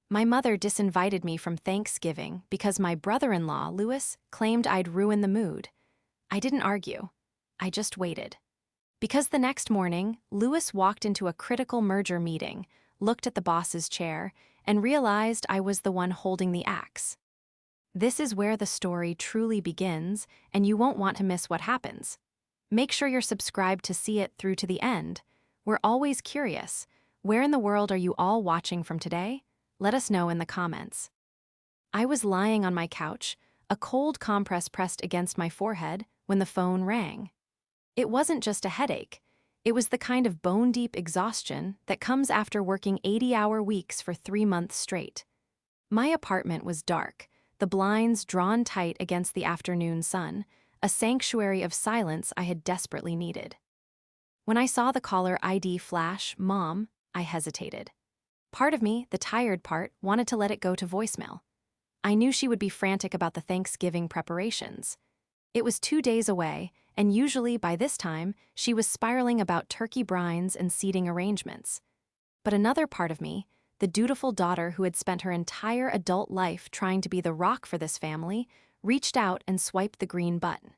My mother disinvited me from Thanksgiving because my brother-in-law, Louis, claimed I'd ruin the mood. I didn't argue. I just waited. Because the next morning, Louis walked into a critical merger meeting, looked at the boss's chair, and realized I was the one holding the axe. This is where the story truly begins, and you won't want to miss what happens. Make sure you're subscribed to see it through to the end. We're always curious. Where in the world are you all watching from today? Let us know in the comments. I was lying on my couch, a cold compress pressed against my forehead, when the phone rang. It wasn't just a headache. It was the kind of bone-deep exhaustion that comes after working 80-hour weeks for 3 months straight. My apartment was dark, the blinds drawn tight against the afternoon sun, a sanctuary of silence I had desperately needed. When I saw the caller ID flash, Mom, I hesitated. Part of me, the tired part, wanted to let it go to voicemail. I knew she would be frantic about the Thanksgiving preparations. It was 2 days away, and usually by this time, she was spiraling about turkey brines and seating arrangements. But another part of me, the dutiful daughter who had spent her entire adult life trying to be the rock for this family, reached out and swiped the green button.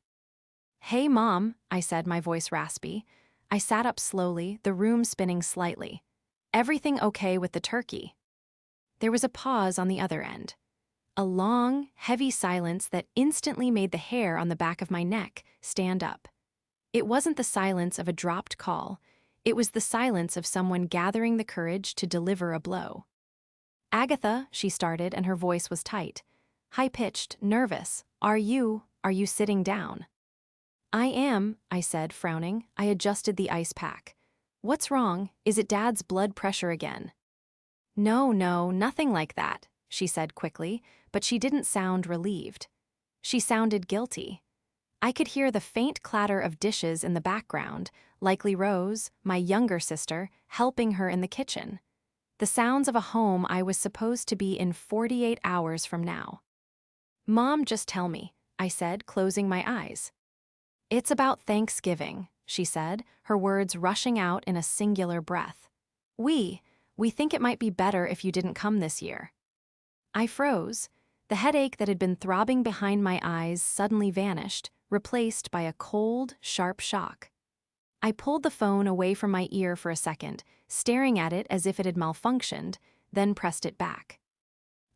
"Hey, Mom," I said, my voice raspy. I sat up slowly, the room spinning slightly. "Everything okay with the turkey?" There was a pause on the other end. A long, heavy silence that instantly made the hair on the back of my neck stand up. It wasn't the silence of a dropped call. It was the silence of someone gathering the courage to deliver a blow. "Agatha," she started, and her voice was tight. High-pitched, nervous. Are you sitting down?" "I am," I said, frowning. I adjusted the ice pack. "What's wrong? Is it Dad's blood pressure again?" No, nothing like that," she said quickly, but she didn't sound relieved. She sounded guilty. I could hear the faint clatter of dishes in the background, likely Rose, my younger sister, helping her in the kitchen. The sounds of a home I was supposed to be in 48 hours from now. "Mom, just tell me," I said, closing my eyes. "It's about Thanksgiving," she said, her words rushing out in a singular breath. We think it might be better if you didn't come this year." I froze. The headache that had been throbbing behind my eyes suddenly vanished, replaced by a cold, sharp shock. I pulled the phone away from my ear for a second, staring at it as if it had malfunctioned, then pressed it back.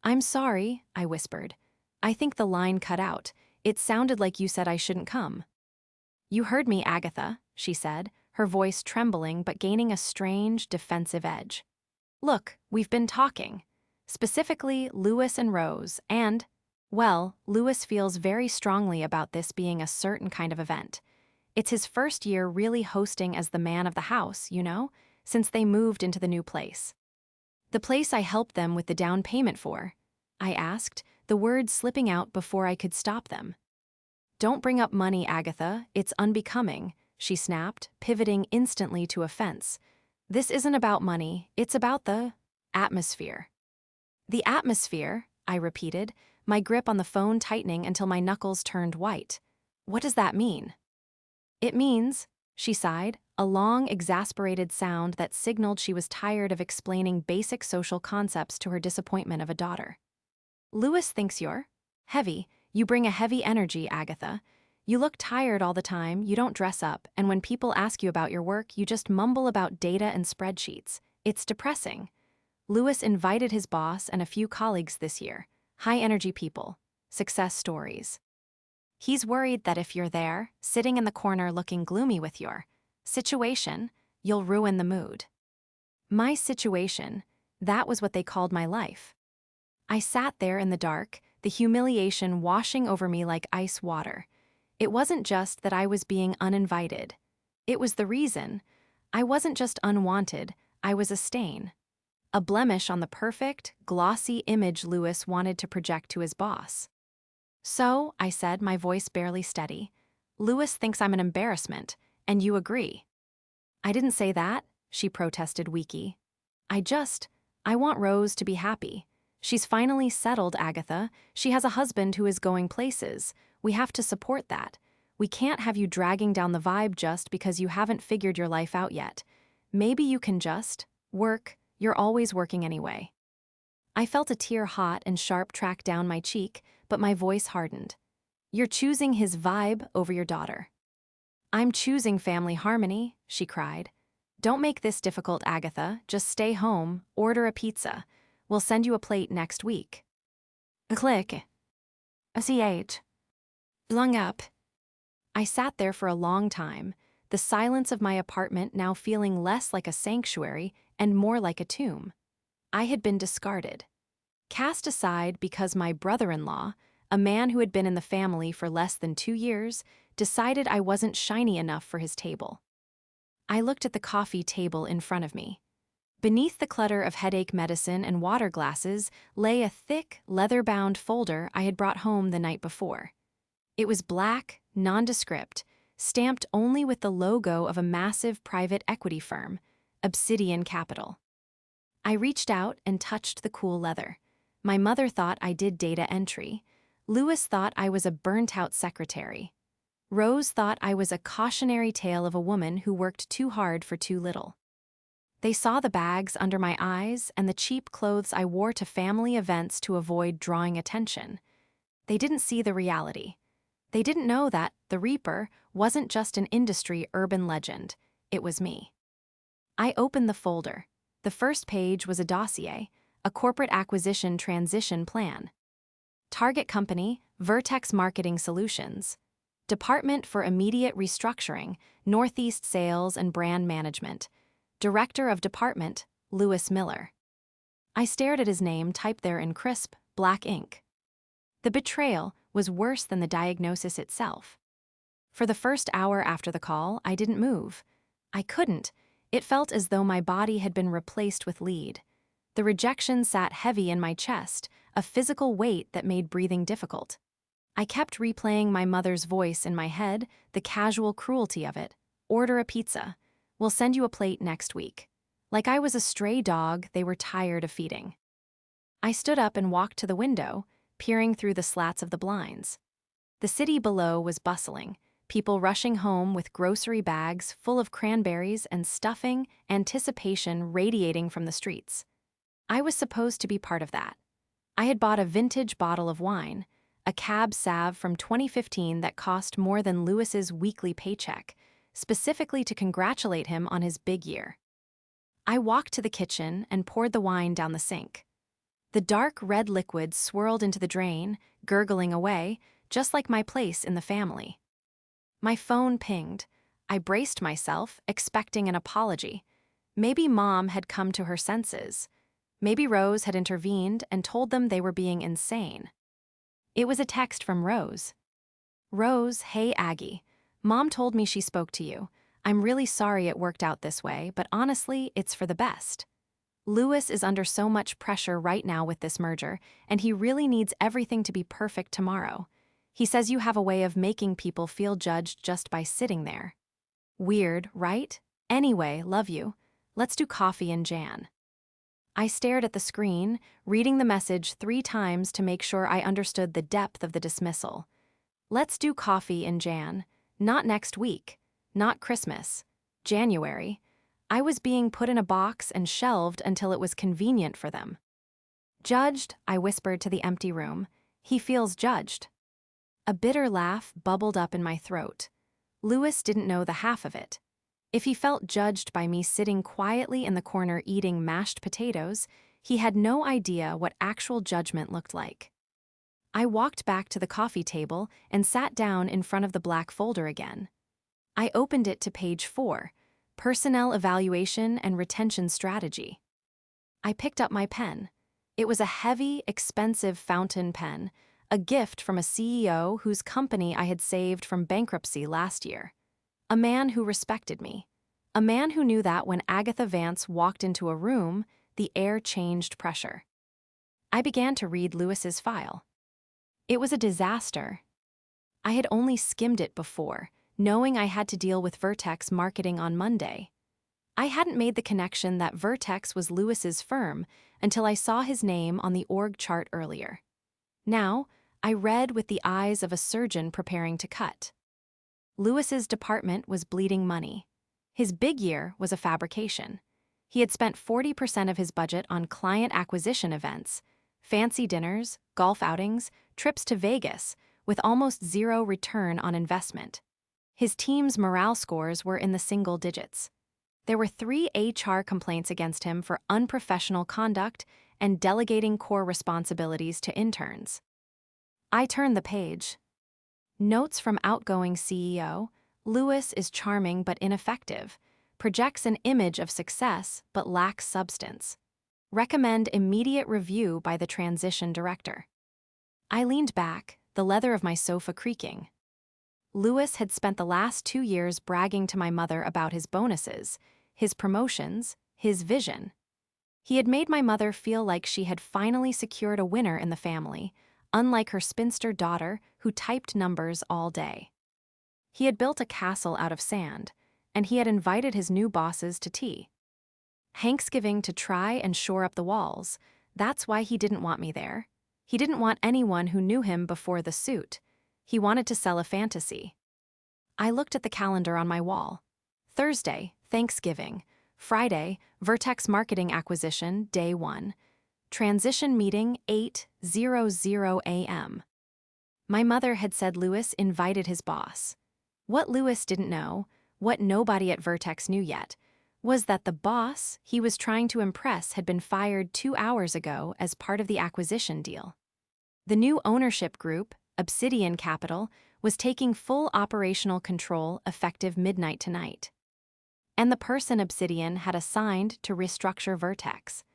"I'm sorry," I whispered. "I think the line cut out. It sounded like you said I shouldn't come." "You heard me, Agatha," she said, her voice trembling but gaining a strange, defensive edge. "Look, we've been talking. Specifically, Louis and Rose, and, well, Louis feels very strongly about this being a certain kind of event. It's his first year really hosting as the man of the house, since they moved into the new place." "The place I helped them with the down payment for?" I asked, the words slipping out before I could stop them. "Don't bring up money, Agatha, it's unbecoming," she snapped, pivoting instantly to offense. "This isn't about money, it's about the atmosphere." "The atmosphere," I repeated, my grip on the phone tightening until my knuckles turned white. "What does that mean?" "It means," she sighed, a long, exasperated sound that signaled she was tired of explaining basic social concepts to her disappointment of a daughter. "Louis thinks you're heavy. You bring a heavy energy, Agatha. You look tired all the time, you don't dress up, and when people ask you about your work, you just mumble about data and spreadsheets. It's depressing. Louis invited his boss and a few colleagues this year, high-energy people, success stories. He's worried that if you're there, sitting in the corner looking gloomy with your situation, you'll ruin the mood." My situation, that was what they called my life. I sat there in the dark, the humiliation washing over me like ice water. It wasn't just that I was being uninvited. It was the reason. I wasn't just unwanted, I was a stain. A blemish on the perfect, glossy image Louis wanted to project to his boss. "So," I said, my voice barely steady, "Louis thinks I'm an embarrassment, and you agree." "I didn't say that," she protested weaky. I want Rose to be happy. She's finally settled, Agatha. She has a husband who is going places. We have to support that. We can't have you dragging down the vibe just because you haven't figured your life out yet. Maybe you can just work. You're always working anyway." I felt a tear hot and sharp track down my cheek, but my voice hardened. You're choosing his vibe over your daughter. I'm choosing family harmony, she cried. Don't make this difficult, Agatha. Just stay home, order a pizza. We'll send you a plate next week. Click. ACH. Lung up. I sat there for a long time, the silence of my apartment now feeling less like a sanctuary and more like a tomb. I had been discarded. Cast aside because my brother-in-law, a man who had been in the family for less than 2 years, decided I wasn't shiny enough for his table. I looked at the coffee table in front of me. Beneath the clutter of headache medicine and water glasses lay a thick, leather-bound folder I had brought home the night before. It was black, nondescript, stamped only with the logo of a massive private equity firm, Obsidian Capital. I reached out and touched the cool leather. My mother thought I did data entry. Louis thought I was a burnt-out secretary. Rose thought I was a cautionary tale of a woman who worked too hard for too little. They saw the bags under my eyes and the cheap clothes I wore to family events to avoid drawing attention. They didn't see the reality. They didn't know that the Reaper wasn't just an industry urban legend, it was me. I opened the folder. The first page was a dossier, a corporate acquisition transition plan. Target company, Vertex Marketing Solutions. Department for Immediate Restructuring, Northeast Sales and Brand Management. Director of Department, Louis Miller. I stared at his name typed there in crisp, black ink. The betrayal was worse than the diagnosis itself. For the first hour after the call, I didn't move. I couldn't. It felt as though my body had been replaced with lead. The rejection sat heavy in my chest, a physical weight that made breathing difficult. I kept replaying my mother's voice in my head, the casual cruelty of it. Order a pizza. We'll send you a plate next week. Like I was a stray dog they were tired of feeding. I stood up and walked to the window, peering through the slats of the blinds. The city below was bustling, people rushing home with grocery bags full of cranberries and stuffing, anticipation radiating from the streets. I was supposed to be part of that. I had bought a vintage bottle of wine, a Cab Sav from 2015 that cost more than Louis's weekly paycheck, specifically to congratulate him on his big year. I walked to the kitchen and poured the wine down the sink. The dark red liquid swirled into the drain, gurgling away, just like my place in the family. My phone pinged. I braced myself, expecting an apology. Maybe Mom had come to her senses. Maybe Rose had intervened and told them they were being insane. It was a text from Rose. Rose, hey Aggie. Mom told me she spoke to you. I'm really sorry it worked out this way, but honestly, it's for the best. Louis is under so much pressure right now with this merger, and he really needs everything to be perfect tomorrow. He says you have a way of making people feel judged just by sitting there. Weird, right? Anyway, love you. Let's do coffee in Jan. I stared at the screen, reading the message 3 times to make sure I understood the depth of the dismissal. Let's do coffee in Jan. Not next week. Not Christmas. January. I was being put in a box and shelved until it was convenient for them. Judged, I whispered to the empty room. He feels judged. A bitter laugh bubbled up in my throat. Louis didn't know the half of it. If he felt judged by me sitting quietly in the corner eating mashed potatoes, he had no idea what actual judgment looked like. I walked back to the coffee table and sat down in front of the black folder again. I opened it to page 4, Personnel Evaluation and Retention Strategy. I picked up my pen. It was a heavy, expensive fountain pen, a gift from a CEO whose company I had saved from bankruptcy last year. A man who respected me. A man who knew that when Agatha Vance walked into a room, the air changed pressure. I began to read Louis's file. It was a disaster. I had only skimmed it before, knowing I had to deal with Vertex Marketing on Monday. I hadn't made the connection that Vertex was Louis's firm until I saw his name on the org chart earlier. Now, I read with the eyes of a surgeon preparing to cut. Louis's department was bleeding money. His big year was a fabrication. He had spent 40% of his budget on client acquisition events, fancy dinners, golf outings, trips to Vegas, with almost zero return on investment. His team's morale scores were in the single digits. There were 3 HR complaints against him for unprofessional conduct and delegating core responsibilities to interns. I turned the page. Notes from outgoing CEO: Lewis is charming but ineffective, projects an image of success but lacks substance. Recommend immediate review by the transition director. I leaned back, the leather of my sofa creaking. Lewis had spent the last 2 years bragging to my mother about his bonuses, his promotions, his vision. He had made my mother feel like she had finally secured a winner in the family, unlike her spinster daughter who typed numbers all day. He had built a castle out of sand, and he had invited his new bosses to tea. Thanksgiving to try and shore up the walls. That's why he didn't want me there. He didn't want anyone who knew him before the suit. He wanted to sell a fantasy. I looked at the calendar on my wall. Thursday, Thanksgiving. Friday, Vertex Marketing Acquisition, Day 1. Transition meeting, 8:00 a.m. My mother had said Lewis invited his boss. What Lewis didn't know, what nobody at Vertex knew yet, was that the boss he was trying to impress had been fired 2 hours ago as part of the acquisition deal. The new ownership group, Obsidian Capital, was taking full operational control effective midnight tonight. And the person Obsidian had assigned to restructure Vertex.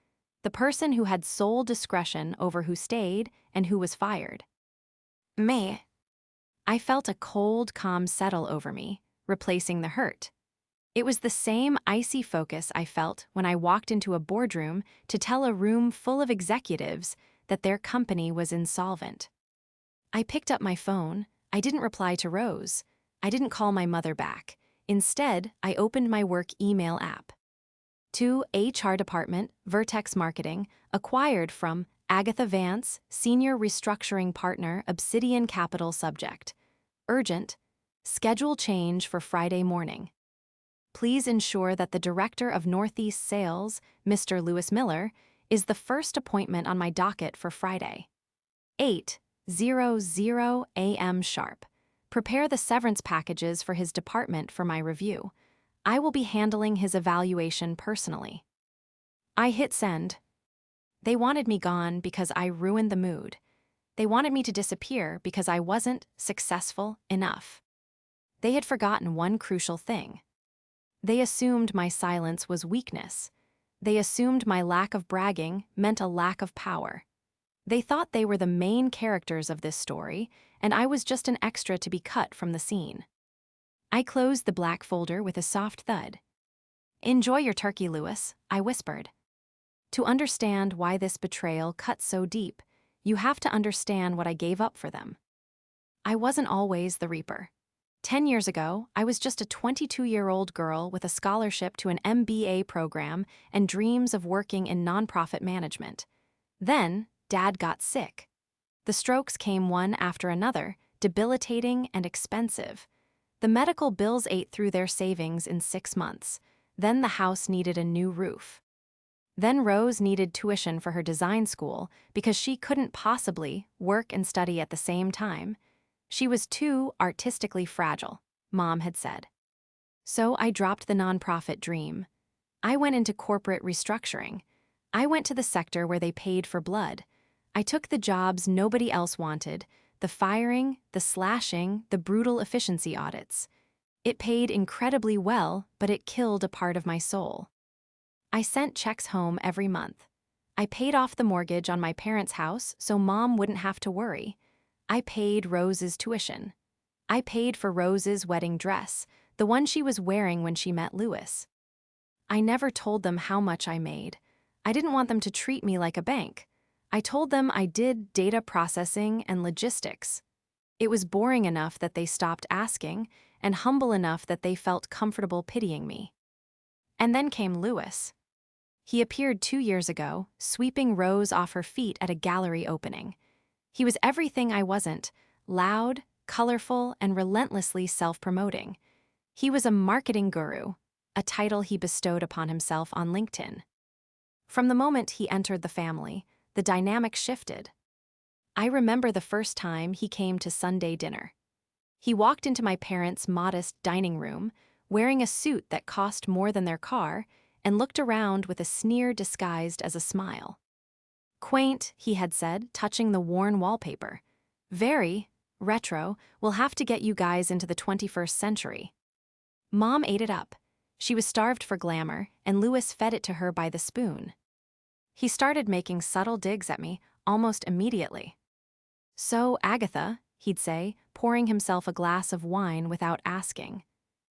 The person who had sole discretion over who stayed and who was fired. Me. I felt a cold calm settle over me, replacing the hurt. It was the same icy focus I felt when I walked into a boardroom to tell a room full of executives that their company was insolvent. I picked up my phone. I didn't reply to Rose. I didn't call my mother back. Instead, I opened my work email app. To HR Department, Vertex Marketing, acquired from Agatha Vance, Senior Restructuring Partner, Obsidian Capital. Subject: urgent. Schedule change for Friday morning. Please ensure that the Director of Northeast Sales, Mr. Lewis Miller, is the first appointment on my docket for Friday. 8:00 a.m. sharp. Prepare the severance packages for his department for my review. I will be handling his evaluation personally. I hit send. They wanted me gone because I ruined the mood. They wanted me to disappear because I wasn't successful enough. They had forgotten one crucial thing. They assumed my silence was weakness. They assumed my lack of bragging meant a lack of power. They thought they were the main characters of this story, and I was just an extra to be cut from the scene. I closed the black folder with a soft thud. Enjoy your turkey, Lewis, I whispered. To understand why this betrayal cut so deep, you have to understand what I gave up for them. I wasn't always the reaper. 10 years ago, I was just a 22-year-old girl with a scholarship to an MBA program and dreams of working in nonprofit management. Then, Dad got sick. The strokes came one after another, debilitating and expensive. The medical bills ate through their savings in 6 months. Then the house needed a new roof. Then Rose needed tuition for her design school because she couldn't possibly work and study at the same time. She was too artistically fragile, Mom had said. So I dropped the nonprofit dream. I went into corporate restructuring. I went to the sector where they paid for blood. I took the jobs nobody else wanted, the firing, the slashing, the brutal efficiency audits. It paid incredibly well, but it killed a part of my soul. I sent checks home every month. I paid off the mortgage on my parents' house so Mom wouldn't have to worry. I paid Rose's tuition. I paid for Rose's wedding dress, the one she was wearing when she met Lewis. I never told them how much I made. I didn't want them to treat me like a bank. I told them I did data processing and logistics. It was boring enough that they stopped asking, and humble enough that they felt comfortable pitying me. And then came Lewis. He appeared 2 years ago, sweeping Rose off her feet at a gallery opening. He was everything I wasn't: loud, colorful, and relentlessly self-promoting. He was a marketing guru, a title he bestowed upon himself on LinkedIn. From the moment he entered the family, the dynamic shifted. I remember the first time he came to Sunday dinner. He walked into my parents' modest dining room, wearing a suit that cost more than their car, and looked around with a sneer disguised as a smile. "Quaint," he had said, touching the worn wallpaper. "Very retro. We'll have to get you guys into the 21st century." Mom ate it up. She was starved for glamour, and Louis fed it to her by the spoon. He started making subtle digs at me almost immediately. "So, Agatha," he'd say, pouring himself a glass of wine without asking.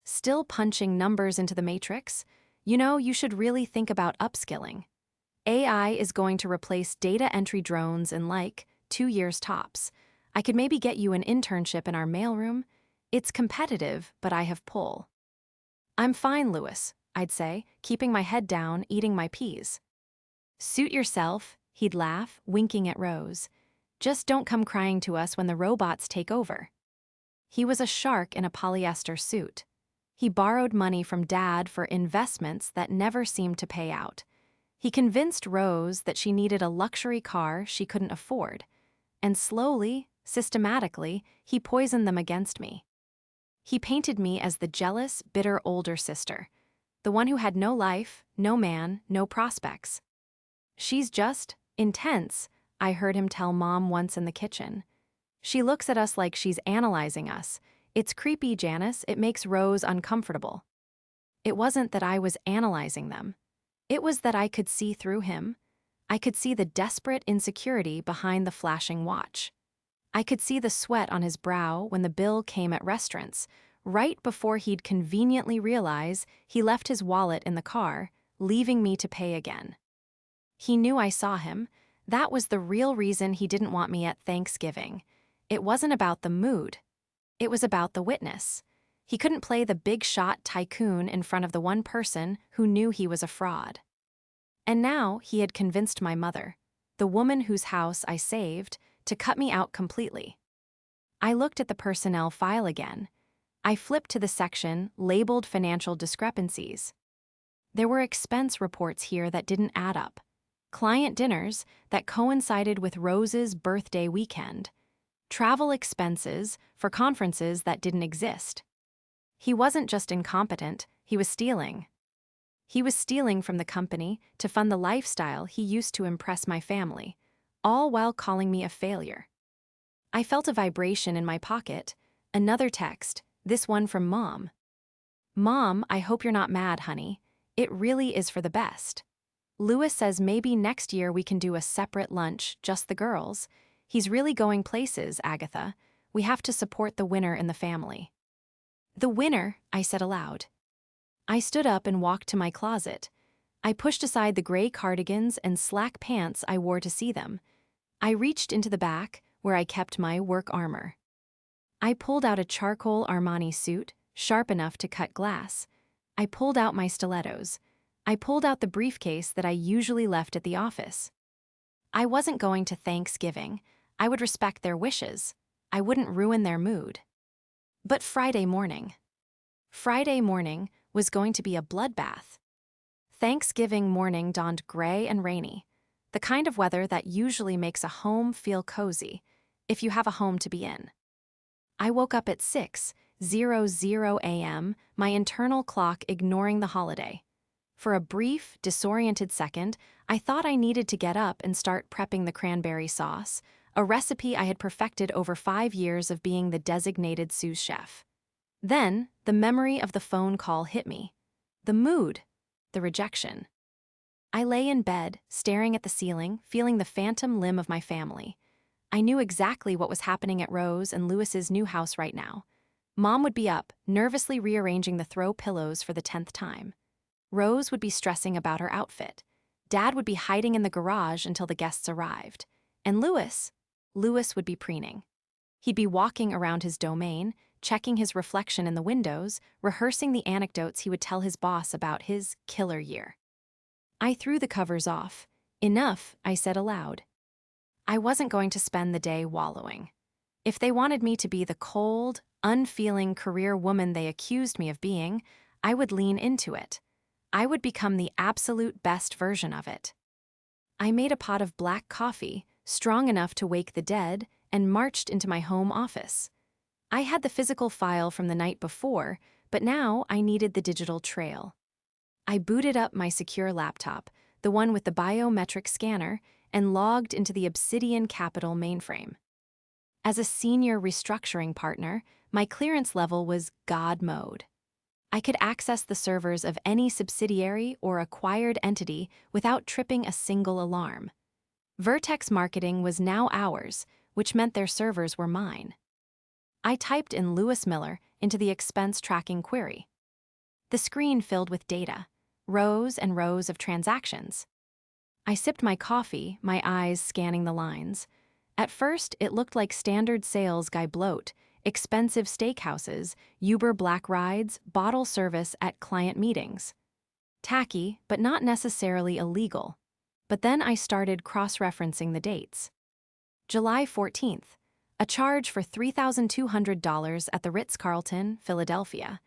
"Still punching numbers into the matrix? You know, you should really think about upskilling. AI is going to replace data entry drones in 2 years tops. I could maybe get you an internship in our mailroom. It's competitive, but I have pull." "I'm fine, Louis," I'd say, keeping my head down, eating my peas. "Suit yourself," he'd laugh, winking at Rose. "Just don't come crying to us when the robots take over." He was a shark in a polyester suit. He borrowed money from Dad for investments that never seemed to pay out. He convinced Rose that she needed a luxury car she couldn't afford. And slowly, systematically, he poisoned them against me. He painted me as the jealous, bitter older sister, the one who had no life, no man, no prospects. "She's just intense," I heard him tell Mom once in the kitchen. "She looks at us like she's analyzing us. It's creepy, Janice. It makes Rose uncomfortable." It wasn't that I was analyzing them. It was that I could see through him. I could see the desperate insecurity behind the flashing watch. I could see the sweat on his brow when the bill came at restaurants, right before he'd conveniently realize he left his wallet in the car, leaving me to pay again. He knew I saw him. That was the real reason he didn't want me at Thanksgiving. It wasn't about the mood. It was about the witness. He couldn't play the big-shot tycoon in front of the one person who knew he was a fraud. And now he had convinced my mother, the woman whose house I saved, to cut me out completely. I looked at the personnel file again. I flipped to the section labeled financial discrepancies. There were expense reports here that didn't add up. Client dinners that coincided with Rose's birthday weekend. Travel expenses for conferences that didn't exist. He wasn't just incompetent, he was stealing. He was stealing from the company to fund the lifestyle he used to impress my family, all while calling me a failure. I felt a vibration in my pocket, another text, this one from Mom. "Mom, I hope you're not mad, honey. It really is for the best. Louis says maybe next year we can do a separate lunch, just the girls. He's really going places, Agatha. We have to support the winner in the family." "The winner," I said aloud. I stood up and walked to my closet. I pushed aside the gray cardigans and slack pants I wore to see them. I reached into the back, where I kept my work armor. I pulled out a charcoal Armani suit, sharp enough to cut glass. I pulled out my stilettos. I pulled out the briefcase that I usually left at the office. I wasn't going to Thanksgiving. I would respect their wishes. I wouldn't ruin their mood. But Friday morning was going to be a bloodbath. Thanksgiving morning dawned gray and rainy, the kind of weather that usually makes a home feel cozy, if you have a home to be in. I woke up at 6:00 a.m., my internal clock ignoring the holiday. For a brief, disoriented second, I thought I needed to get up and start prepping the cranberry sauce, a recipe I had perfected over 5 years of being the designated sous chef. Then, the memory of the phone call hit me. The mood, the rejection. I lay in bed, staring at the ceiling, feeling the phantom limb of my family. I knew exactly what was happening at Rose and Louis's new house right now. Mom would be up, nervously rearranging the throw pillows for the 10th time. Rose would be stressing about her outfit. Dad would be hiding in the garage until the guests arrived. And Louis would be preening. He'd be walking around his domain, checking his reflection in the windows, rehearsing the anecdotes he would tell his boss about his killer year. I threw the covers off. "Enough," I said aloud. I wasn't going to spend the day wallowing. If they wanted me to be the cold, unfeeling career woman they accused me of being, I would lean into it. I would become the absolute best version of it. I made a pot of black coffee, strong enough to wake the dead, and marched into my home office. I had the physical file from the night before, but now I needed the digital trail. I booted up my secure laptop, the one with the biometric scanner, and logged into the Obsidian Capital mainframe. As a senior restructuring partner, my clearance level was God mode. I could access the servers of any subsidiary or acquired entity without tripping a single alarm. Vertex Marketing was now ours, which meant their servers were mine. I typed in Lewis Miller into the expense tracking query. The screen filled with data, rows and rows of transactions. I sipped my coffee, my eyes scanning the lines. At first, it looked like standard sales guy bloat, expensive steakhouses, Uber black rides, bottle service at client meetings. Tacky, but not necessarily illegal. But then I started cross-referencing the dates. July 14th, a charge for $3,200 at the Ritz-Carlton, Philadelphia.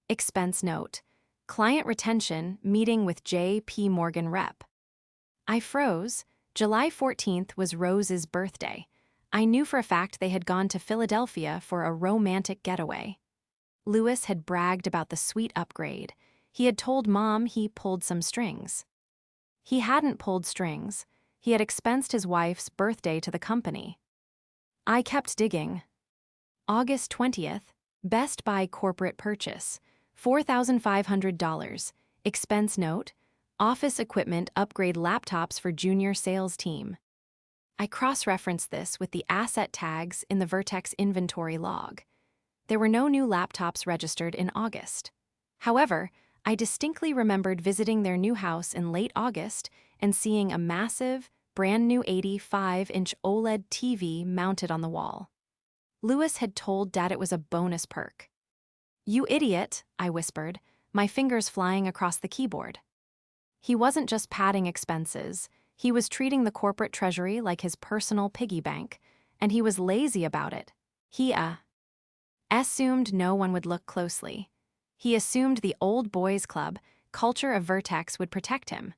Expense note, client retention meeting with J.P. Morgan rep. I froze. July 14th was Rose's birthday. I knew for a fact they had gone to Philadelphia for a romantic getaway. Lewis had bragged about the suite upgrade. He had told Mom he pulled some strings. He hadn't pulled strings. He had expensed his wife's birthday to the company. I kept digging. August 20th, Best Buy corporate purchase, $4,500. Expense note, office equipment upgrade laptops for junior sales team. I cross-referenced this with the asset tags in the Vertex inventory log. There were no new laptops registered in August. However, I distinctly remembered visiting their new house in late August and seeing a massive, brand-new 85-inch OLED TV mounted on the wall. Lewis had told Dad it was a bonus perk. "You idiot," I whispered, my fingers flying across the keyboard. He wasn't just padding expenses, he was treating the corporate treasury like his personal piggy bank, and he was lazy about it. He assumed no one would look closely. He assumed the old boys club culture of Vertex would protect him.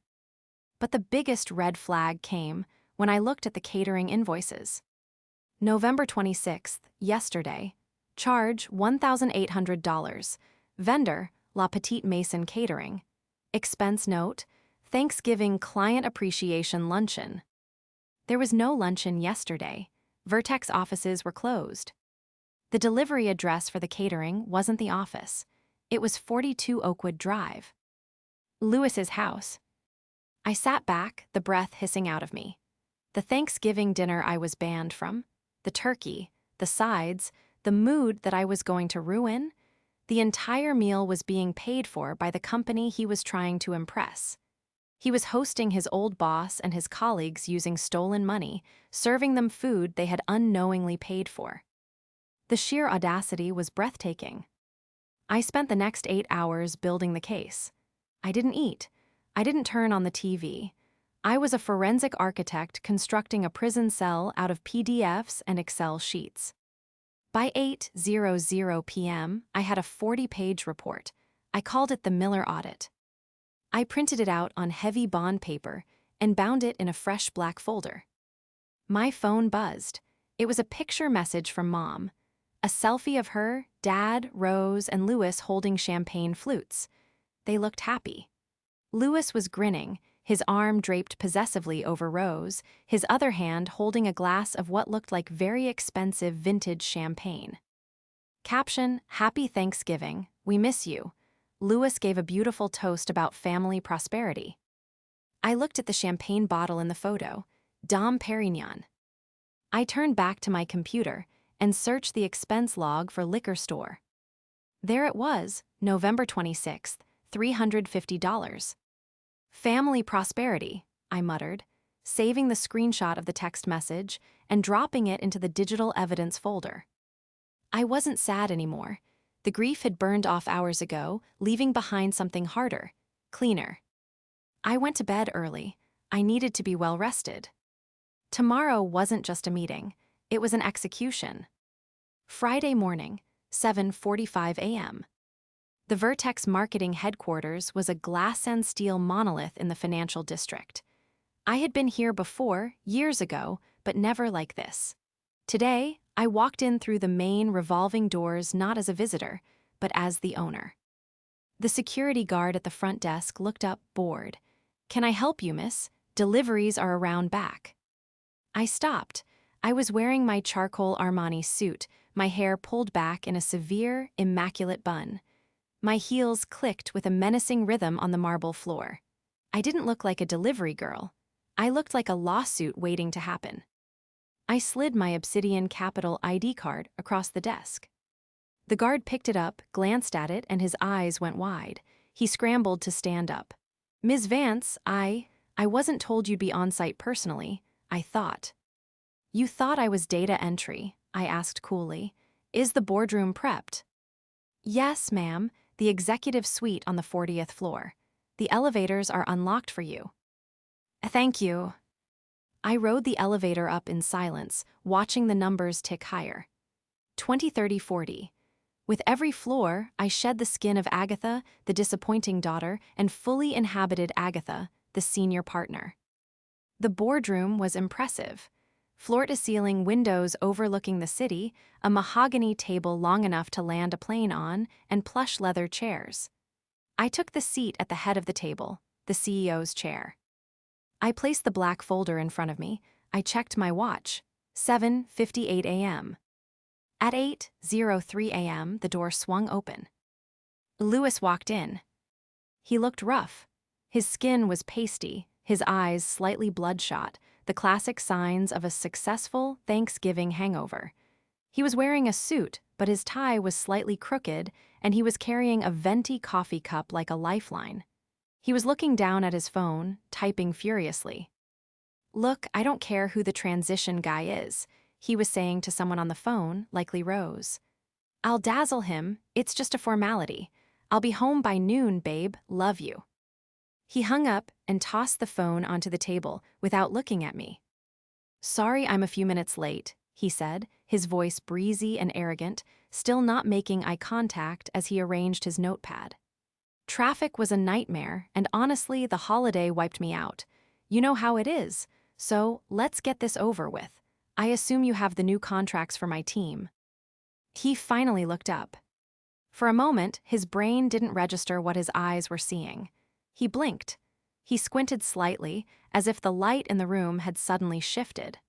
But the biggest red flag came when I looked at the catering invoices. November 26th, yesterday. Charge $1,800. Vendor, La Petite Mason Catering. Expense note, Thanksgiving Client Appreciation Luncheon. There was no luncheon yesterday. Vertex offices were closed. The delivery address for the catering wasn't the office. It was 42 Oakwood Drive. Lewis's house. I sat back, the breath hissing out of me. The Thanksgiving dinner I was banned from, the turkey, the sides, the mood that I was going to ruin, the entire meal was being paid for by the company he was trying to impress. He was hosting his old boss and his colleagues using stolen money, serving them food they had unknowingly paid for. The sheer audacity was breathtaking. I spent the next 8 hours building the case. I didn't eat. I didn't turn on the TV. I was a forensic architect constructing a prison cell out of PDFs and Excel sheets. By 8:00 p.m., I had a 40-page report. I called it the Miller audit. I printed it out on heavy bond paper and bound it in a fresh black folder. My phone buzzed. It was a picture message from Mom. A selfie of her, Dad, Rose, and Lewis holding champagne flutes. They looked happy. Lewis was grinning, his arm draped possessively over Rose, his other hand holding a glass of what looked like very expensive vintage champagne. Caption, Happy Thanksgiving, we miss you. Lewis gave a beautiful toast about family prosperity. I looked at the champagne bottle in the photo, Dom Perignon. I turned back to my computer and searched the expense log for liquor store. There it was, November 26th, $350. Family prosperity, I muttered, saving the screenshot of the text message and dropping it into the digital evidence folder. I wasn't sad anymore. The grief had burned off hours ago, leaving behind something harder, cleaner. I went to bed early. I needed to be well rested. Tomorrow wasn't just a meeting. It was an execution. Friday morning, 7:45 a.m. The Vertex marketing headquarters was a glass and steel monolith in the financial district. I had been here before, years ago, but never like this. Today, I walked in through the main revolving doors not as a visitor, but as the owner. The security guard at the front desk looked up, bored. "Can I help you, miss? Deliveries are around back." I stopped. I was wearing my charcoal Armani suit, my hair pulled back in a severe, immaculate bun. My heels clicked with a menacing rhythm on the marble floor. I didn't look like a delivery girl. I looked like a lawsuit waiting to happen. I slid my Obsidian Capital ID card across the desk. The guard picked it up, glanced at it, and his eyes went wide. He scrambled to stand up. "Ms. Vance, I wasn't told you'd be on site personally, I thought." "You thought I was data entry," I asked coolly. "Is the boardroom prepped?" "Yes, ma'am, the executive suite on the 40th floor. The elevators are unlocked for you." "Thank you." I rode the elevator up in silence, watching the numbers tick higher. 20, 30, 40. With every floor, I shed the skin of Agatha, the disappointing daughter, and fully inhabited Agatha, the senior partner. The boardroom was impressive. Floor-to-ceiling windows overlooking the city, a mahogany table long enough to land a plane on, and plush leather chairs. I took the seat at the head of the table, the CEO's chair. I placed the black folder in front of me. I checked my watch. 7:58 a.m. At 8:03 a.m., the door swung open. Lewis walked in. He looked rough. His skin was pasty, his eyes slightly bloodshot, the classic signs of a successful Thanksgiving hangover. He was wearing a suit, but his tie was slightly crooked, and he was carrying a venti coffee cup like a lifeline. He was looking down at his phone, typing furiously. "Look, I don't care who the transition guy is," he was saying to someone on the phone, likely Rose. "I'll dazzle him, it's just a formality. I'll be home by noon, babe, love you." He hung up and tossed the phone onto the table without looking at me. "Sorry I'm a few minutes late," he said, his voice breezy and arrogant, still not making eye contact as he arranged his notepad. Traffic was a nightmare, and honestly, the holiday wiped me out. You know how it is, so let's get this over with. I assume you have the new contracts for my team." He finally looked up. For a moment, his brain didn't register what his eyes were seeing. He blinked. He squinted slightly, as if the light in the room had suddenly shifted.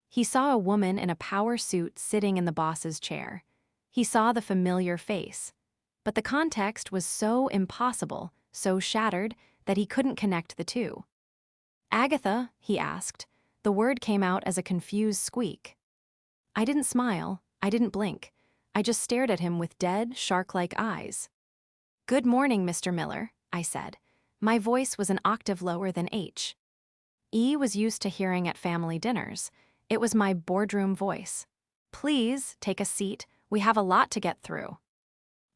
He saw a woman in a power suit sitting in the boss's chair. He saw the familiar face. But the context was so impossible, so shattered, that he couldn't connect the two. "Agatha?" he asked. The word came out as a confused squeak. I didn't smile. I didn't blink. I just stared at him with dead, shark-like eyes. "Good morning, Mr. Miller," I said. My voice was an octave lower than H. E was used to hearing at family dinners. It was my boardroom voice. "Please, take a seat. We have a lot to get through."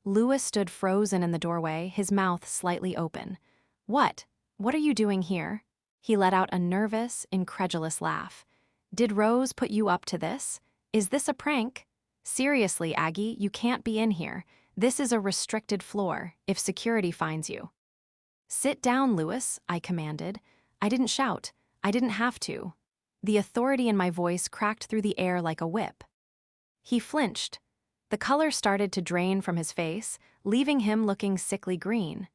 Lewis stood frozen in the doorway, his mouth slightly open. What are you doing here?" He let out a nervous, incredulous laugh. "Did Rose put you up to this? Is this a prank? Seriously, Aggie, you can't be in here. This is a restricted floor, if security finds you." "Sit down, Lewis," I commanded. I didn't shout. I didn't have to. The authority in my voice cracked through the air like a whip. He flinched. The color started to drain from his face, leaving him looking sickly green.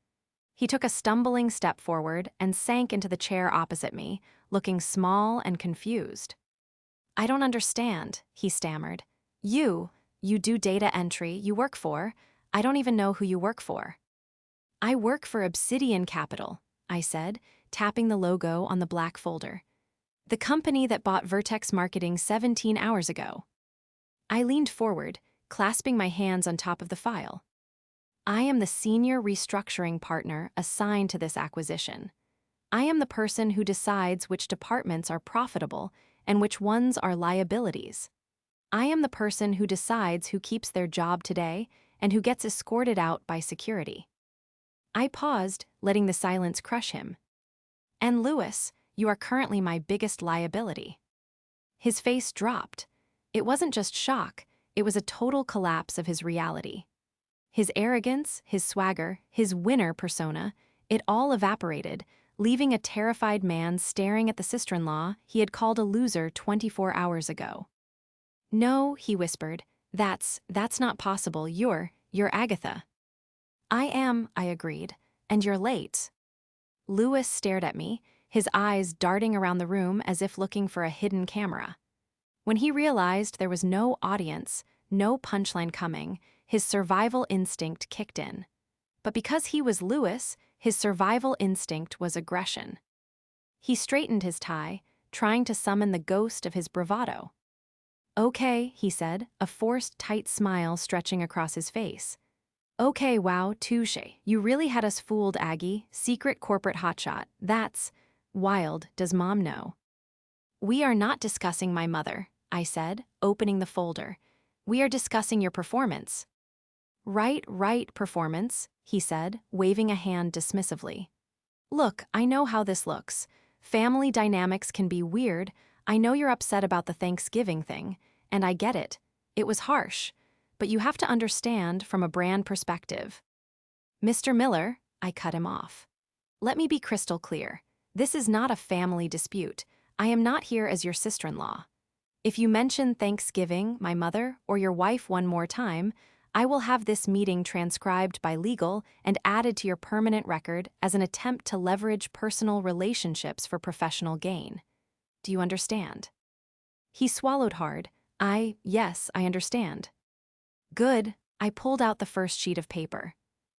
He took a stumbling step forward and sank into the chair opposite me, looking small and confused. "I don't understand," he stammered. You do data entry, you work for. I don't even know who you work for." "I work for Obsidian Capital," I said, tapping the logo on the black folder. "The company that bought Vertex Marketing 17 hours ago." I leaned forward, clasping my hands on top of the file. "I am the senior restructuring partner assigned to this acquisition. I am the person who decides which departments are profitable and which ones are liabilities. I am the person who decides who keeps their job today and who gets escorted out by security." I paused, letting the silence crush him. "And Lewis, you are currently my biggest liability." His face dropped. It wasn't just shock, it was a total collapse of his reality. His arrogance, his swagger, his winner persona, it all evaporated, leaving a terrified man staring at the sister-in-law he had called a loser 24 hours ago. "No," he whispered, that's not possible. You're Agatha." "I am," I agreed, "and you're late." Louis stared at me, his eyes darting around the room as if looking for a hidden camera. When he realized there was no audience, no punchline coming, his survival instinct kicked in. But because he was Louis, his survival instinct was aggression. He straightened his tie, trying to summon the ghost of his bravado. "Okay," he said, a forced tight smile stretching across his face. "Okay, wow, touche. You really had us fooled, Aggie. Secret corporate hotshot. That's wild. Does Mom know?" "We are not discussing my mother," I said, opening the folder. "We are discussing your performance." Right, performance," he said, waving a hand dismissively. "Look, I know how this looks. Family dynamics can be weird. I know you're upset about the Thanksgiving thing, and I get it. It was harsh. But you have to understand from a brand perspective." "Mr. Miller," I cut him off. "Let me be crystal clear. This is not a family dispute. I am not here as your sister-in-law. If you mention Thanksgiving, my mother, or your wife one more time, I will have this meeting transcribed by legal and added to your permanent record as an attempt to leverage personal relationships for professional gain. Do you understand?" He swallowed hard. Yes, I understand." "Good." I pulled out the first sheet of paper.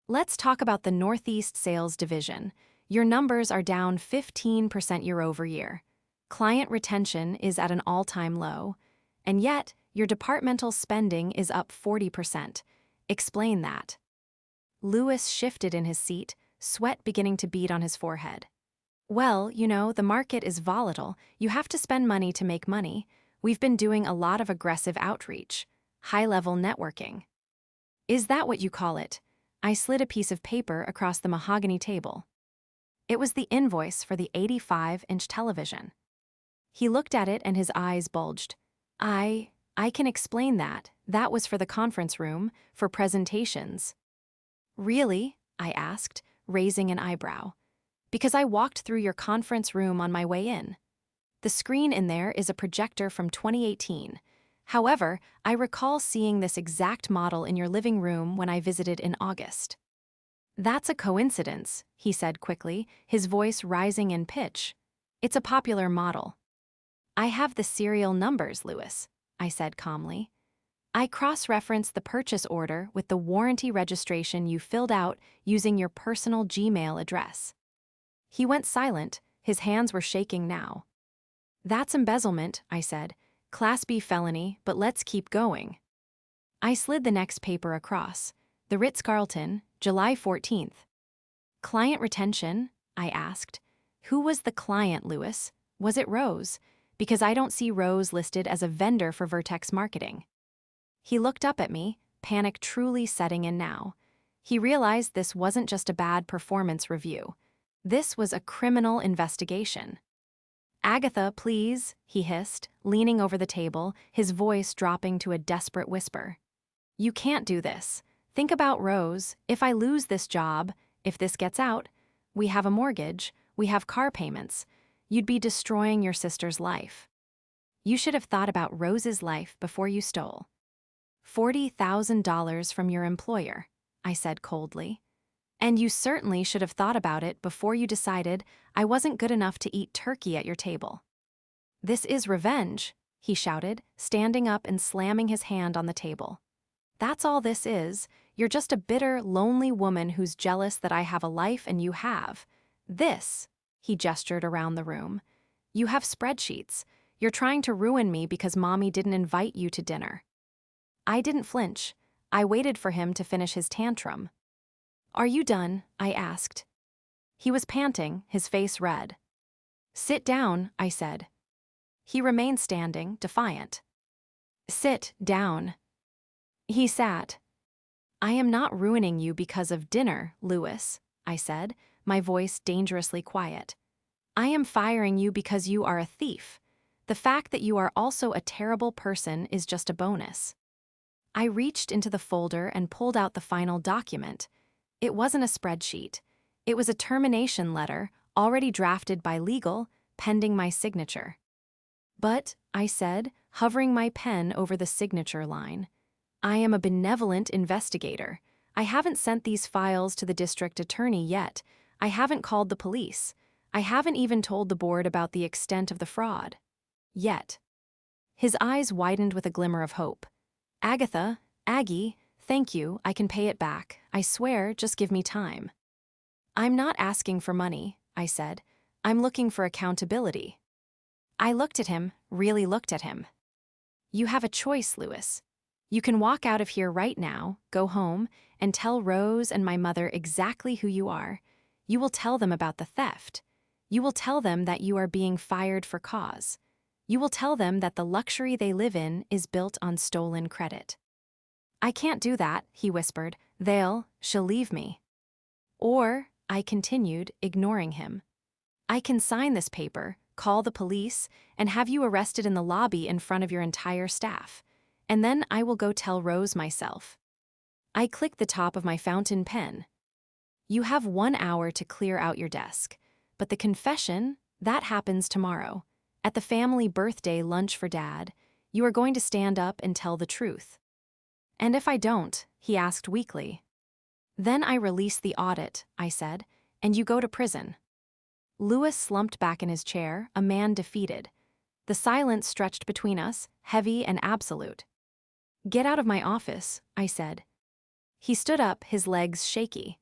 "Let's talk about the Northeast Sales Division. Your numbers are down 15% year-over-year. Client retention is at an all-time low. And yet, your departmental spending is up 40%. Explain that." Louis shifted in his seat, sweat beginning to bead on his forehead. "Well, the market is volatile. You have to spend money to make money. We've been doing a lot of aggressive outreach, high-level networking." "Is that what you call it?" I slid a piece of paper across the mahogany table. It was the invoice for the 85-inch television. He looked at it and his eyes bulged. I can explain that. That was for the conference room, for presentations." "Really?" I asked, raising an eyebrow. "Because I walked through your conference room on my way in. The screen in there is a projector from 2018. However, I recall seeing this exact model in your living room when I visited in August." "That's a coincidence," he said quickly, his voice rising in pitch. "It's a popular model." "I have the serial numbers, Louis," I said calmly. "I cross-referenced the purchase order with the warranty registration you filled out using your personal Gmail address." He went silent, his hands were shaking now. "That's embezzlement," I said. "Class B felony, but let's keep going." I slid the next paper across. The Ritz-Carlton, July 14th. "Client retention?" I asked. "Who was the client, Louis? Was it Rose? Because I don't see Rose listed as a vendor for Vertex Marketing." He looked up at me, panic truly setting in now. He realized this wasn't just a bad performance review. This was a criminal investigation. "Agatha, please," he hissed, leaning over the table, his voice dropping to a desperate whisper. "You can't do this. Think about Rose. If I lose this job, if this gets out, we have a mortgage, we have car payments. You'd be destroying your sister's life. You should have thought about Rose's life before you stole $40,000 from your employer," I said coldly. "And you certainly should have thought about it before you decided I wasn't good enough to eat turkey at your table." "This is revenge," he shouted, standing up and slamming his hand on the table. "That's all this is. You're just a bitter, lonely woman who's jealous that I have a life and you have. This," he gestured around the room. "You have spreadsheets. You're trying to ruin me because Mommy didn't invite you to dinner." I didn't flinch. I waited for him to finish his tantrum. "Are you done?" I asked. He was panting, his face red. "Sit down," I said. He remained standing, defiant. "Sit down." He sat. "I am not ruining you because of dinner, Louis," I said, my voice dangerously quiet. "I am firing you because you are a thief. The fact that you are also a terrible person is just a bonus." I reached into the folder and pulled out the final document. It wasn't a spreadsheet. It was a termination letter, already drafted by legal, pending my signature. But, I said, hovering my pen over the signature line, I am a benevolent investigator. I haven't sent these files to the district attorney yet. I haven't called the police. I haven't even told the board about the extent of the fraud. Yet. His eyes widened with a glimmer of hope. Agatha, Aggie, thank you, I can pay it back. I swear, just give me time. I'm not asking for money, I said. I'm looking for accountability. I looked at him, really looked at him. You have a choice, Louis. You can walk out of here right now, go home, and tell Rose and my mother exactly who you are. You will tell them about the theft. You will tell them that you are being fired for cause. You will tell them that the luxury they live in is built on stolen credit. I can't do that, he whispered. She'll leave me. Or, I continued, ignoring him. I can sign this paper, call the police, and have you arrested in the lobby in front of your entire staff. And then I will go tell Rose myself. I clicked the top of my fountain pen. You have 1 hour to clear out your desk. But the confession, that happens tomorrow. At the family birthday lunch for Dad, you are going to stand up and tell the truth. And if I don't, he asked weakly. Then I release the audit, I said, and you go to prison. Louis slumped back in his chair, a man defeated. The silence stretched between us, heavy and absolute. Get out of my office, I said. He stood up, his legs shaky.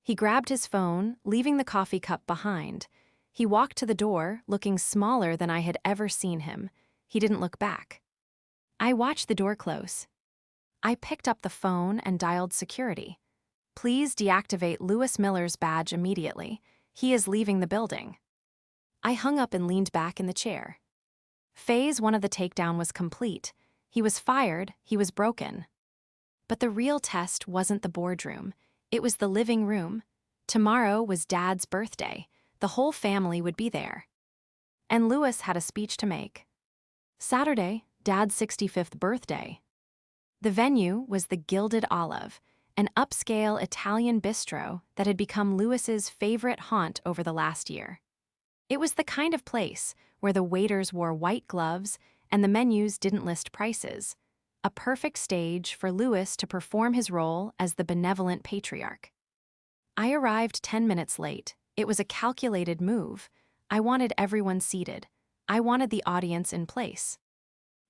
He grabbed his phone, leaving the coffee cup behind. He walked to the door, looking smaller than I had ever seen him. He didn't look back. I watched the door close. I picked up the phone and dialed security. Please deactivate Louis Miller's badge immediately. He is leaving the building. I hung up and leaned back in the chair. Phase 1 of the takedown was complete. He was fired, he was broken. But the real test wasn't the boardroom. It was the living room. Tomorrow was Dad's birthday. The whole family would be there. And Louis had a speech to make. Saturday, Dad's 65th birthday. The venue was the Gilded Olive, an upscale Italian bistro that had become Louis's favorite haunt over the last year. It was the kind of place where the waiters wore white gloves and the menus didn't list prices. A perfect stage for Louis to perform his role as the benevolent patriarch. I arrived 10 minutes late. It was a calculated move. I wanted everyone seated. I wanted the audience in place.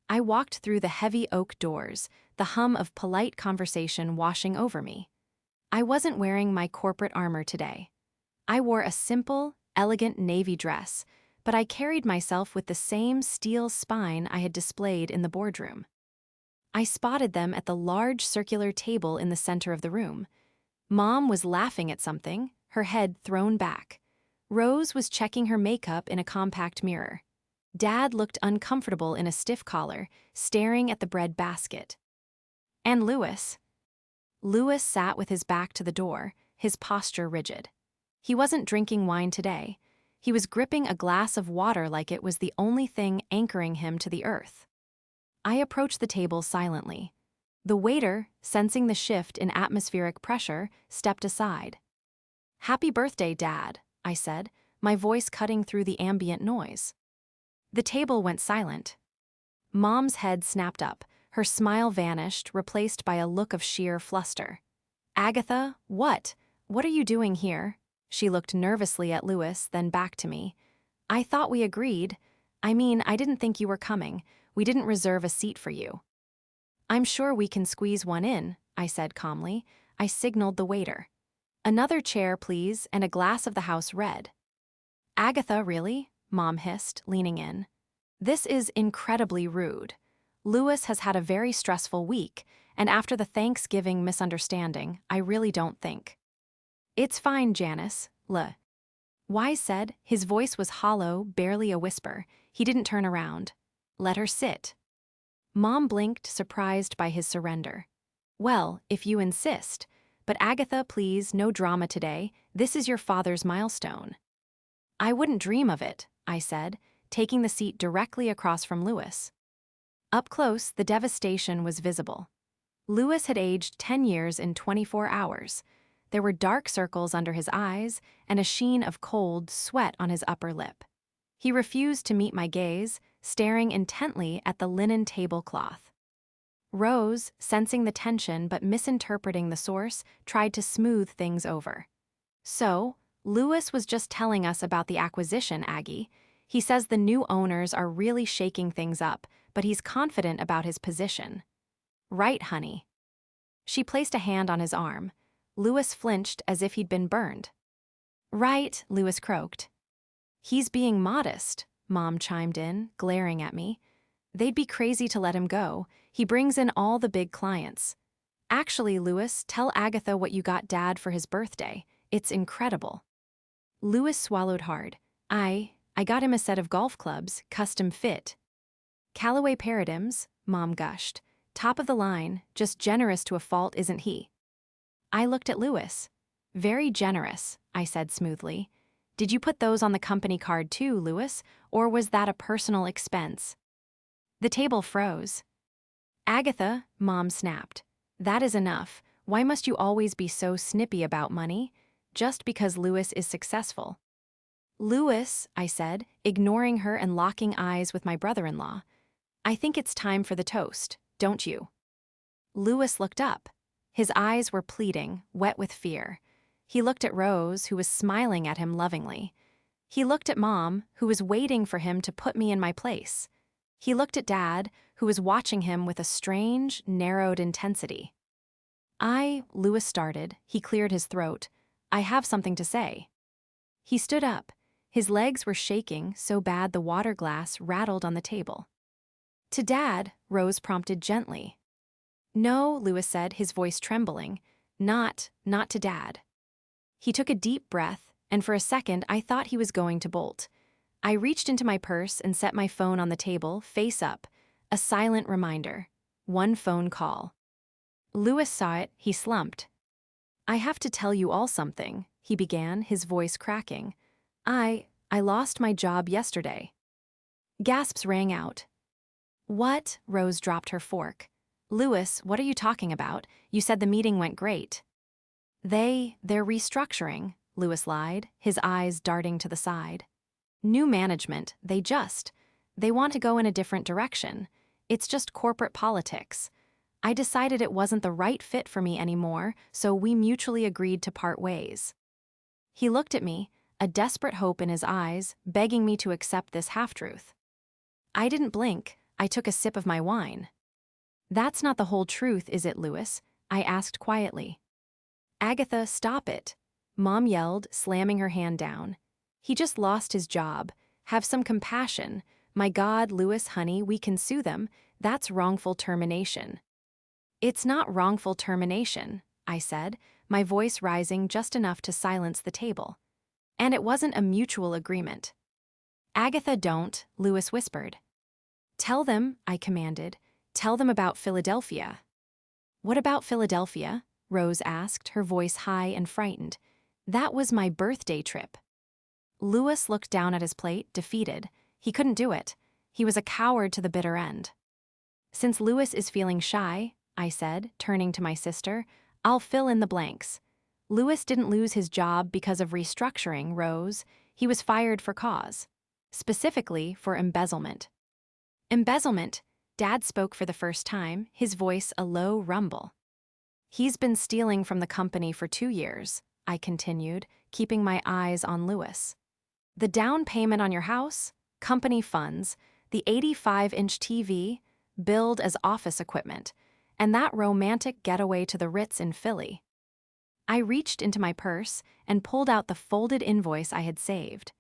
I walked through the heavy oak doors, the hum of polite conversation washing over me. I wasn't wearing my corporate armor today. I wore a simple, elegant navy dress, but I carried myself with the same steel spine I had displayed in the boardroom. I spotted them at the large circular table in the center of the room. Mom was laughing at something, her head thrown back. Rose was checking her makeup in a compact mirror. Dad looked uncomfortable in a stiff collar, staring at the bread basket. And Louis. Louis sat with his back to the door, his posture rigid. He wasn't drinking wine today. He was gripping a glass of water like it was the only thing anchoring him to the earth. I approached the table silently. The waiter, sensing the shift in atmospheric pressure, stepped aside. "Happy birthday, Dad," I said, my voice cutting through the ambient noise. The table went silent. Mom's head snapped up, her smile vanished, replaced by a look of sheer fluster. "Agatha, what? What are you doing here?" She looked nervously at Louis, then back to me. "I thought we agreed. I didn't think you were coming. We didn't reserve a seat for you." "I'm sure we can squeeze one in," I said calmly. I signaled the waiter. "Another chair, please, and a glass of the house red." "Agatha, really?" Mom hissed, leaning in. "This is incredibly rude. Louis has had a very stressful week, and after the Thanksgiving misunderstanding, I really don't think." "It's fine, Janice, Wise said. His voice was hollow, barely a whisper. He didn't turn around. "Let her sit." Mom blinked, surprised by his surrender. "Well, if you insist. But Agatha, please, no drama today. This is your father's milestone." "I wouldn't dream of it," I said, taking the seat directly across from Louis. Up close, the devastation was visible. Louis had aged 10 years in 24 hours. There were dark circles under his eyes and a sheen of cold sweat on his upper lip. He refused to meet my gaze, staring intently at the linen tablecloth. Rose, sensing the tension but misinterpreting the source, tried to smooth things over. "So, Louis was just telling us about the acquisition, Aggie. He says the new owners are really shaking things up, but he's confident about his position." "Right, honey." She placed a hand on his arm. Louis flinched as if he'd been burned. "Right," Louis croaked. "He's being modest," Mom chimed in, glaring at me. "They'd be crazy to let him go. He brings in all the big clients." "Actually, Louis, tell Agatha what you got Dad for his birthday. It's incredible." Louis swallowed hard. I got him a set of golf clubs, custom fit." "Callaway Paradigms," Mom gushed. "Top of the line, just generous to a fault, isn't he?" I looked at Louis. "Very generous," I said smoothly. "Did you put those on the company card too, Louis, or was that a personal expense?" The table froze. "Agatha," Mom snapped. "That is enough. Why must you always be so snippy about money? Just because Louis is successful." "Louis," I said, ignoring her and locking eyes with my brother-in-law. "I think it's time for the toast, don't you?" Louis looked up. His eyes were pleading, wet with fear. He looked at Rose, who was smiling at him lovingly. He looked at Mom, who was waiting for him to put me in my place. He looked at Dad, who was watching him with a strange, narrowed intensity. Louis started. He cleared his throat. "I have something to say." He stood up. His legs were shaking so bad the water glass rattled on the table. "To Dad," Rose prompted gently. "No," Louis said, his voice trembling. Not to Dad." He took a deep breath, and for a second I thought he was going to bolt. I reached into my purse and set my phone on the table, face up. A silent reminder. One phone call. Louis saw it. He slumped. "I have to tell you all something," he began, his voice cracking. I lost my job yesterday." Gasps rang out. "What?" Rose dropped her fork. "Louis, what are you talking about? You said the meeting went great." They're restructuring," Louis lied, his eyes darting to the side. "New management, they want to go in a different direction. It's just corporate politics. I decided it wasn't the right fit for me anymore, so we mutually agreed to part ways." He looked at me, a desperate hope in his eyes, begging me to accept this half-truth. I didn't blink. I took a sip of my wine. "That's not the whole truth, is it, Louis?" I asked quietly. "Agatha, stop it," Mom yelled, slamming her hand down. "He just lost his job. Have some compassion. My God, Louis, honey, we can sue them. That's wrongful termination." "It's not wrongful termination," I said, my voice rising just enough to silence the table. "And it wasn't a mutual agreement." "Agatha, don't," Louis whispered. "Tell them," I commanded. "Tell them about Philadelphia." "What about Philadelphia?" Rose asked, her voice high and frightened. "That was my birthday trip." Louis looked down at his plate, defeated. He couldn't do it. He was a coward to the bitter end. "Since Louis is feeling shy," I said, turning to my sister, "I'll fill in the blanks. Louis didn't lose his job because of restructuring, Rose. He was fired for cause. Specifically for embezzlement." "Embezzlement," Dad spoke for the first time, his voice a low rumble. "He's been stealing from the company for 2 years, I continued, keeping my eyes on Louis. "The down payment on your house, company funds, the 85-inch TV, billed as office equipment, and that romantic getaway to the Ritz in Philly." I reached into my purse and pulled out the folded invoice I had saved.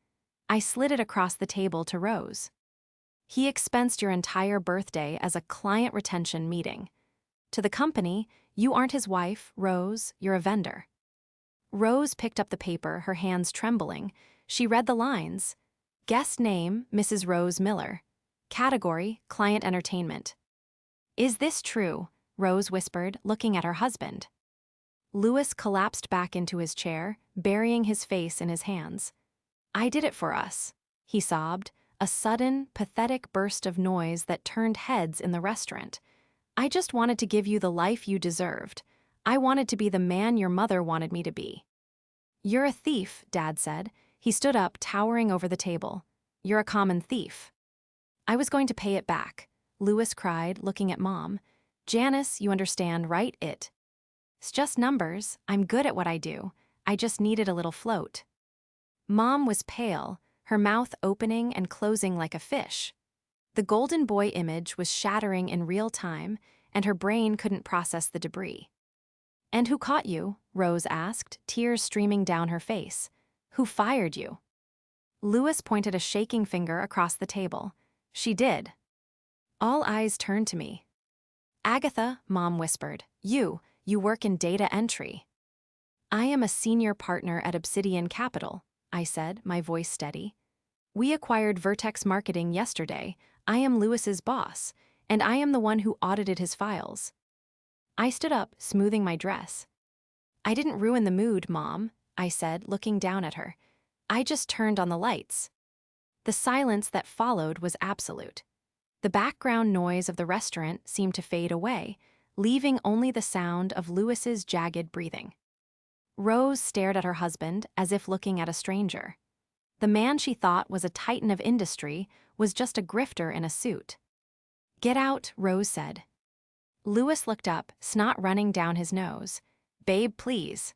I slid it across the table to Rose. "He expensed your entire birthday as a client retention meeting. To the company, you aren't his wife, Rose, you're a vendor." Rose picked up the paper, her hands trembling. She read the lines. "Guest name, Mrs. Rose Miller. Category, client entertainment." "Is this true?" Rose whispered, looking at her husband. Louis collapsed back into his chair, burying his face in his hands. "I did it for us," he sobbed, a sudden, pathetic burst of noise that turned heads in the restaurant. I just wanted to give you the life you deserved. I wanted to be the man your mother wanted me to be." "You're a thief," Dad said. He stood up, towering over the table. "You're a common thief." "I was going to pay it back," Louis cried, looking at Mom. "Janice, you understand, right? It's just numbers. I'm good at what I do. I just needed a little float." Mom was pale, her mouth opening and closing like a fish. The golden boy image was shattering in real time, and her brain couldn't process the debris. "And who caught you?" Rose asked, tears streaming down her face. "Who fired you?" Louis pointed a shaking finger across the table. "She did." All eyes turned to me. "Agatha," Mom whispered, you work in data entry." "I am a senior partner at Obsidian Capital," I said, my voice steady. "We acquired Vertex Marketing yesterday. I am Louis's boss, and I am the one who audited his files." I stood up, smoothing my dress. "I didn't ruin the mood, Mom," I said, looking down at her. "I just turned on the lights." The silence that followed was absolute. The background noise of the restaurant seemed to fade away, leaving only the sound of Louis's jagged breathing. Rose stared at her husband as if looking at a stranger. The man she thought was a titan of industry was just a grifter in a suit. "Get out," Rose said. Louis looked up, snot running down his nose. "Babe, please."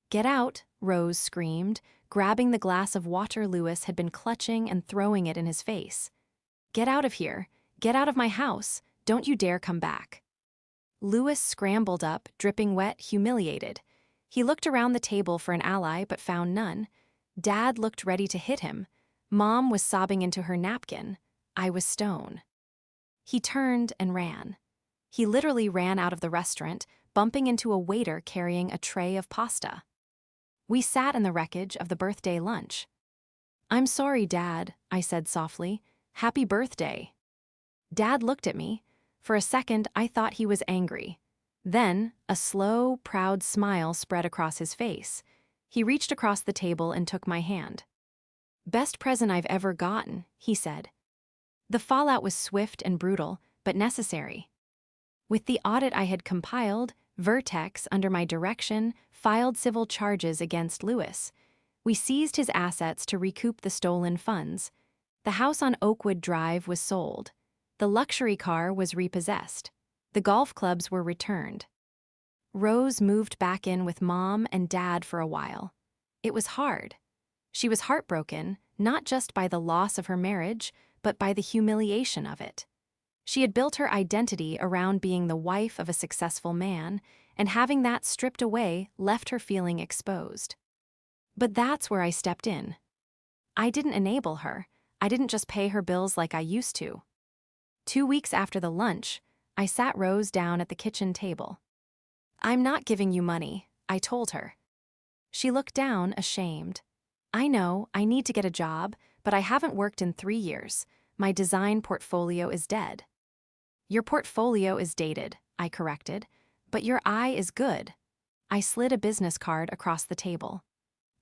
"Get out," Rose screamed, grabbing the glass of water Louis had been clutching and throwing it in his face. "Get out of here. Get out of my house. Don't you dare come back." Louis scrambled up, dripping wet, humiliated. He looked around the table for an ally but found none. Dad looked ready to hit him. Mom was sobbing into her napkin. I was stone. He turned and ran. He literally ran out of the restaurant, bumping into a waiter carrying a tray of pasta. We sat in the wreckage of the birthday lunch. "I'm sorry, Dad," I said softly. "Happy birthday." Dad looked at me. For a second, I thought he was angry. Then, a slow, proud smile spread across his face. He reached across the table and took my hand. "Best present I've ever gotten," he said. The fallout was swift and brutal, but necessary. With the audit I had compiled, Vertex, under my direction, filed civil charges against Louis. We seized his assets to recoup the stolen funds. The house on Oakwood Drive was sold. The luxury car was repossessed. The golf clubs were returned. Rose moved back in with Mom and Dad for a while. It was hard. She was heartbroken, not just by the loss of her marriage, but by the humiliation of it. She had built her identity around being the wife of a successful man, and having that stripped away left her feeling exposed. But that's where I stepped in. I didn't enable her. I didn't just pay her bills like I used to. 2 weeks after the lunch, I sat Rose down at the kitchen table. "I'm not giving you money," I told her. She looked down, ashamed. "I know, I need to get a job, but I haven't worked in 3 years. My design portfolio is dead." "Your portfolio is dated," I corrected, "but your eye is good." I slid a business card across the table.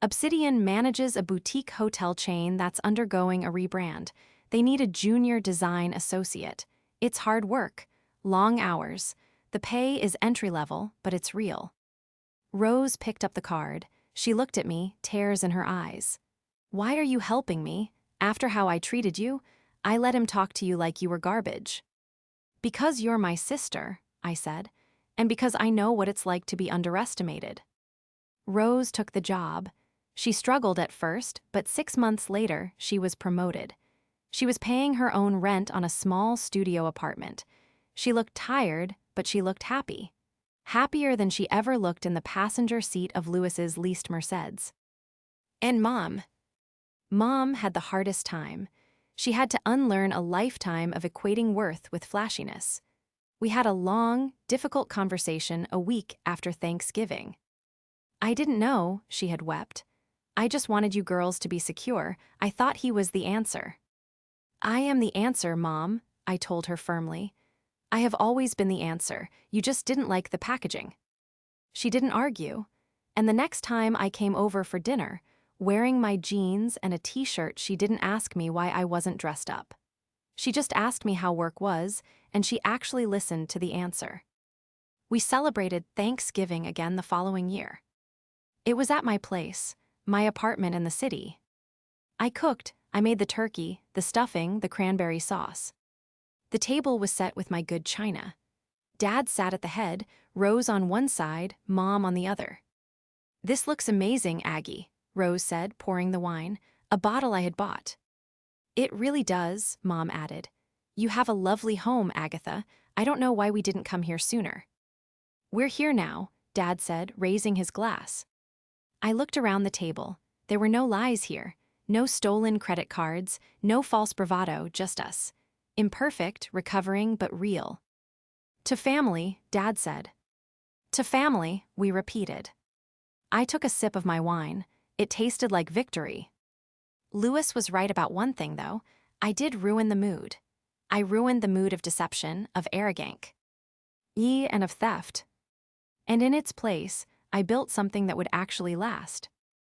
"Obsidian manages a boutique hotel chain that's undergoing a rebrand. They need a junior design associate. It's hard work, long hours. The pay is entry-level, but it's real." Rose picked up the card. She looked at me, tears in her eyes. "Why are you helping me? After how I treated you, I let him talk to you like you were garbage." "Because you're my sister," I said, "and because I know what it's like to be underestimated." Rose took the job. She struggled at first, but 6 months later, she was promoted. She was paying her own rent on a small studio apartment. She looked tired, but she looked happy. Happier than she ever looked in the passenger seat of Louis's leased Mercedes. And Mom had the hardest time. She had to unlearn a lifetime of equating worth with flashiness. We had a long, difficult conversation a week after Thanksgiving. "I didn't know," she had wept. "I just wanted you girls to be secure. I thought he was the answer." "I am the answer, Mom," I told her firmly. "I have always been the answer. You just didn't like the packaging." She didn't argue. And the next time I came over for dinner, wearing my jeans and a t-shirt, she didn't ask me why I wasn't dressed up. She just asked me how work was, and she actually listened to the answer. We celebrated Thanksgiving again the following year. It was at my place, my apartment in the city. I cooked, I made the turkey, the stuffing, the cranberry sauce. The table was set with my good china. Dad sat at the head, Rose on one side, Mom on the other. "This looks amazing, Aggie," Rose said, pouring the wine, a bottle I had bought. "It really does," Mom added. "You have a lovely home, Agatha. I don't know why we didn't come here sooner." "We're here now," Dad said, raising his glass. I looked around the table. There were no lies here. No stolen credit cards, no false bravado, just us. Imperfect, recovering, but real. "To family," Dad said. "To family," we repeated. I took a sip of my wine. It tasted like victory. Louis was right about one thing, though. I did ruin the mood. I ruined the mood of deception, of arrogance, and of theft. And in its place, I built something that would actually last.